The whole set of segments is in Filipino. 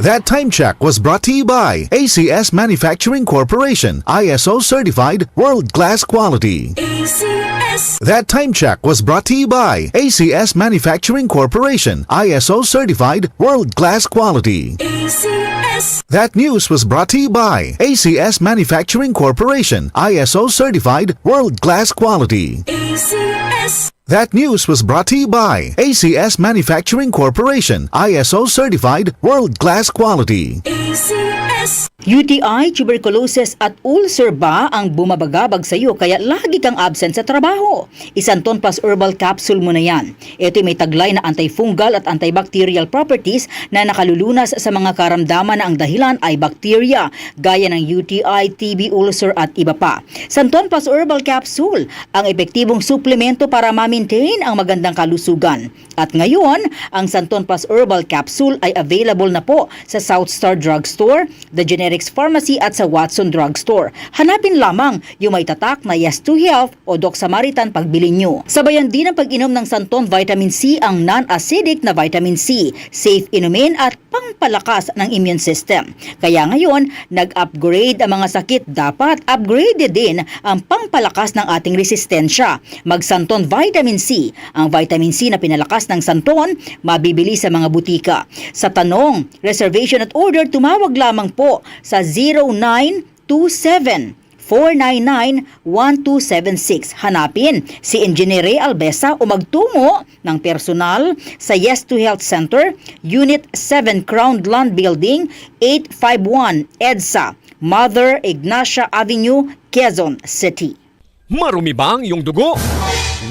That time check was brought to you by ACS Manufacturing Corporation, ISO certified world-class quality. ACS. That time check was brought to you by ACS Manufacturing Corporation, ISO certified world-class quality. ACS. That news was brought to you by ACS Manufacturing Corporation, ISO certified world-class quality. ACS. That news was brought to you by ACS Manufacturing Corporation, ISO certified world-class quality. ACS. UTI, tuberculosis at ulcer ba ang bumabagabag sa iyo kaya lagi kang absent sa trabaho? Isanton Plus Herbal Capsule mo na yan. Ito may taglay na antifungal at antibacterial properties na nakalulunas sa mga karamdaman na ang dahilan ay bacteria, gaya ng UTI, TB, ulcer at iba pa. Santon Plus Herbal Capsule, ang epektibong suplemento para ma-maintain ang magandang kalusugan. At ngayon, ang Santon Plus Herbal Capsule ay available na po sa South Star Drugstore, The Generics Pharmacy at sa Watson Drugstore. Hanapin lamang yung may tatak na Yes to Health o Doc Samaritan pagbili nyo. Sabayan din ang pag-inom ng Santon Vitamin C, ang non-acidic na vitamin C, safe inumin at pangpalakas ng immune system. Kaya ngayon, nag-upgrade ang mga sakit, dapat upgraded din ang pangpalakas ng ating resistensya. Mag-Santon Vitamin C. Ang vitamin C na pinalakas ng Santon, mabibili sa mga butika. Sa tanong, reservation at order, tumawag lamang po sa 0927-499-1276. Hanapin si Engineer Ray Albesa o magtungo ng personal sa Yes to Health Center, Unit 7 Crown Land Building, 851 EDSA, Mother Ignacia Avenue, Quezon City. Marumi ba ang iyong dugo?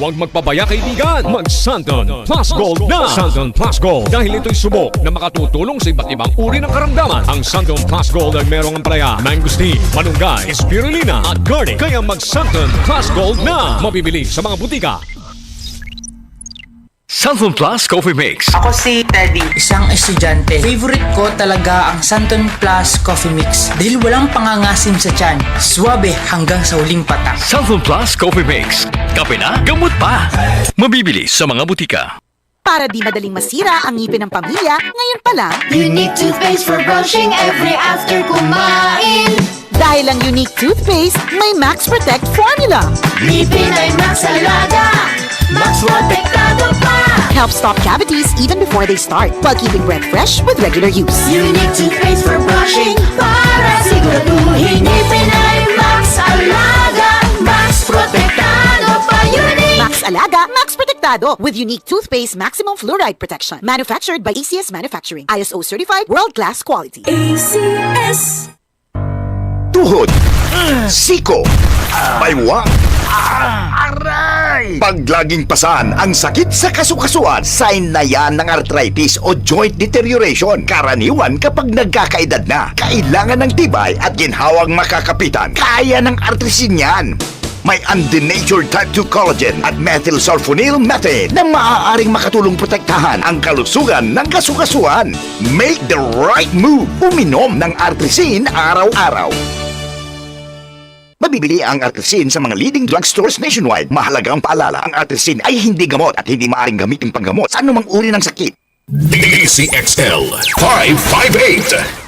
Huwag magpabaya kaibigan, mag-Santon Plus Gold na! Santon Plus Gold, dahil ito'y subok na makatutulong sa iba't ibang uri ng karamdaman. Ang Santon Plus Gold ay merong ampalaya, mangosteen, malunggay, spirulina at garlic. Kaya mag-Santon Plus Gold na! Mabibili sa mga butika. Santon Plus Coffee Mix. Ako si Teddy, isang estudyante. Favorite ko talaga ang Santon Plus Coffee Mix dahil walang pangangasim sa tiyan. Suwabe hanggang sa huling patak. Santon Plus Coffee Mix. Kape na, gamot pa. Mabibili sa mga butika. Para di madaling masira ang ngipin ng pamilya, ngayon pa lang, Unique toothpaste for brushing every after kumain. dahil ang unique toothpaste, may Max Protect formula. Ngipin ay Max Alaga, Max Protektado pa. Helps stop cavities even before they start, while keeping breath fresh with regular use. Unique toothpaste for brushing para siguraduhin ngipin ay Max Alaga, Max Protektado pa. Unique. Max Alaga, Max Protectado with unique toothpaste maximum fluoride protection. Manufactured by ACS Manufacturing. ISO certified world-class quality. ACS. Tuhod, siko, baywang, aray! Pag laging pasan ang sakit sa kasukasuan, sign na yan ng arthritis o joint deterioration. Karaniwan kapag nagkakaedad na, kailangan ng tibay at ginhawang makakapitan. Kaya ng artrisin yan. May undenatured type 2 collagen at methylsulfonyl methane na maaaring makatulong protektahan ang kalusugan ng kasukasuan. Make the right move. Uminom ng artrisin araw-araw. Mabibili ang artrisin sa mga leading drugstores nationwide. Mahalagang paalala, ang artrisin ay hindi gamot at hindi maaaring gamitin panggamot sa anumang uri ng sakit. DCXL 558